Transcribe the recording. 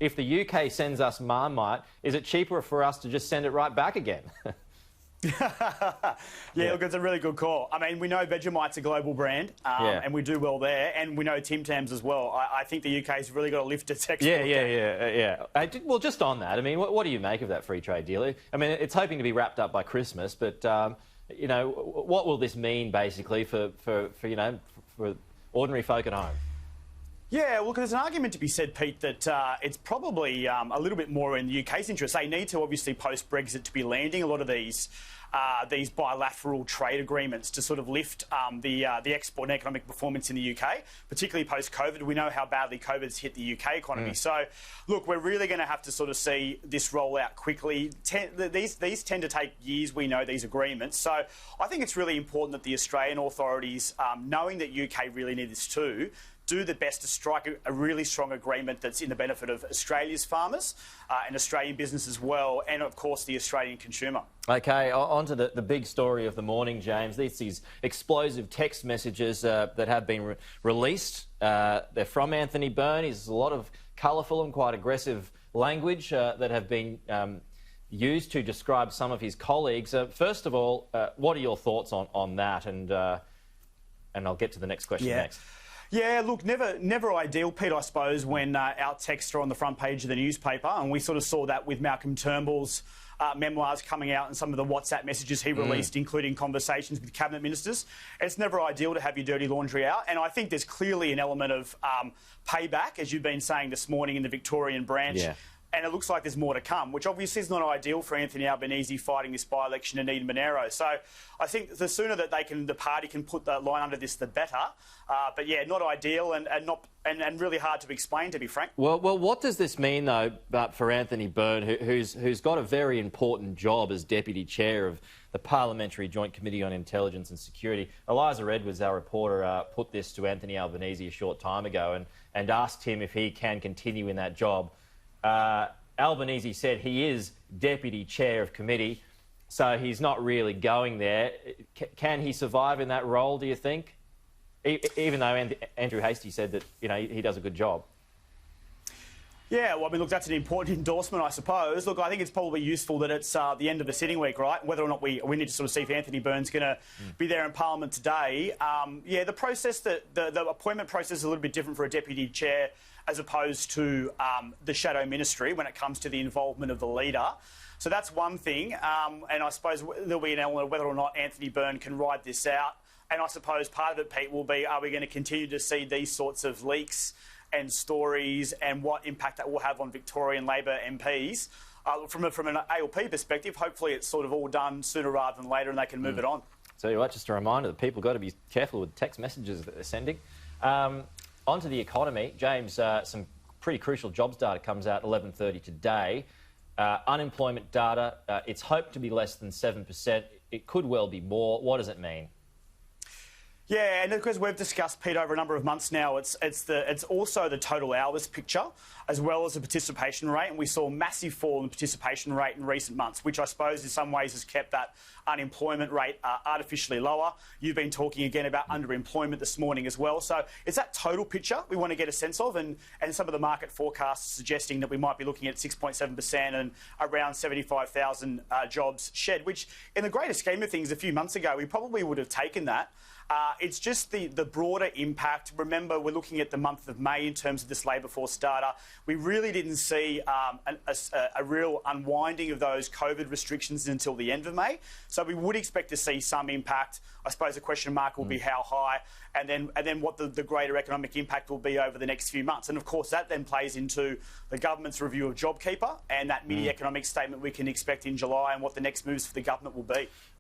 if the UK sends us Marmite, is it cheaper for us to just send it right back again? Yeah, look, it's a really good call. I mean, we know Vegemite's a global brand, and we do well there, and we know Tim Tams as well. I think the UK's really got to lift its export game. Well, just on that, I mean, what do you make of that free trade deal? I mean, it's hoping to be wrapped up by Christmas, but you know, what will this mean basically for ordinary folk at home? Yeah, well, there's an argument to be said, Pete, that it's probably a little bit more in the UK's interest. They need to obviously post-Brexit to be landing a lot of these bilateral trade agreements to sort of lift the export and economic performance in the UK, particularly post-COVID. We know how badly COVID's hit the UK economy. So, look, we're really going to have to sort of see this roll out quickly. These tend to take years, we know, these agreements. So I think it's really important that the Australian authorities, knowing that UK really need this too, do the best to strike a really strong agreement that's in the benefit of Australia's farmers and Australian business as well, and of course the Australian consumer. Okay, on to the big story of the morning, James. These explosive text messages that have been released. They're from Anthony Byrne. There's a lot of colourful and quite aggressive language that have been used to describe some of his colleagues. First of all, what are your thoughts on that? And I'll get to the next question next. Yeah, look, never ideal, Pete, I suppose, when our texts are on the front page of the newspaper, and we sort of saw that with Malcolm Turnbull's memoirs coming out and some of the WhatsApp messages he released, including conversations with cabinet ministers. It's never ideal to have your dirty laundry out, and I think there's clearly an element of payback, as you've been saying this morning in the Victorian branch. Yeah. And it looks like there's more to come, which obviously is not ideal for Anthony Albanese fighting this by-election in Eden Monaro. So I think the sooner that the party can put the line under this, the better. But yeah, not ideal and really hard to explain, to be frank. Well, what does this mean though, for Anthony Byrne, who's got a very important job as deputy chair of the Parliamentary Joint Committee on Intelligence and Security? Eliza Edwards, our reporter, put this to Anthony Albanese a short time ago and asked him if he can continue in that job. Albanese said he is deputy chair of committee, so he's not really going there. Can he survive in that role, do you think? Even though Andrew Hastie said that, you know, he does a good job. Yeah, well, I mean, look, that's an important endorsement, I suppose. Look, I think it's probably useful that it's the end of the sitting week, right? Whether or not we need to sort of see if Anthony Byrne's going to be there in Parliament today. Yeah, the process, the appointment process is a little bit different for a deputy chair as opposed to the shadow ministry when it comes to the involvement of the leader. So that's one thing. And I suppose there'll be an element of whether or not Anthony Byrne can ride this out. And I suppose part of it, Pete, will be, are we going to continue to see these sorts of leaks and stories and what impact that will have on Victorian Labor MPs? From an ALP perspective, hopefully it's sort of all done sooner rather than later and they can move it on. So you're right, just a reminder that people got to be careful with text messages that they're sending. On to the economy. James, some pretty crucial jobs data comes out 11:30 today. Unemployment data, it's hoped to be less than 7%. It could well be more. What does it mean? Yeah, and because we've discussed, Pete, over a number of months now, it's also the total hours picture as well as the participation rate, and we saw a massive fall in the participation rate in recent months, which I suppose in some ways has kept that unemployment rate artificially lower. You've been talking again about underemployment this morning as well. So it's that total picture we want to get a sense of, and some of the market forecasts suggesting that we might be looking at 6.7% and around 75,000 jobs shed, which in the greater scheme of things a few months ago we probably would have taken that. It's just the broader impact. Remember, we're looking at the month of May in terms of this labour force data. We really didn't see a real unwinding of those COVID restrictions until the end of May. So we would expect to see some impact. I suppose the question mark will be how high, and then what the greater economic impact will be over the next few months. And of course, that then plays into the government's review of JobKeeper and that mini economic statement we can expect in July and what the next moves for the government will be.